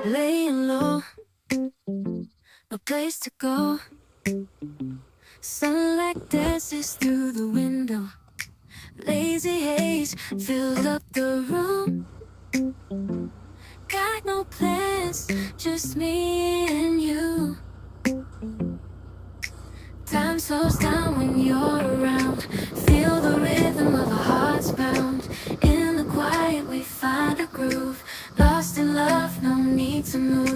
Laying low, no place to go. Sunlight dances through the window. Lazy haze filled up the room. Got no plans, just me and you. Time slows down when you're around. Feel the rhythm of our hearts pound. In the quiet we find a groove. Lost in love, no need to move.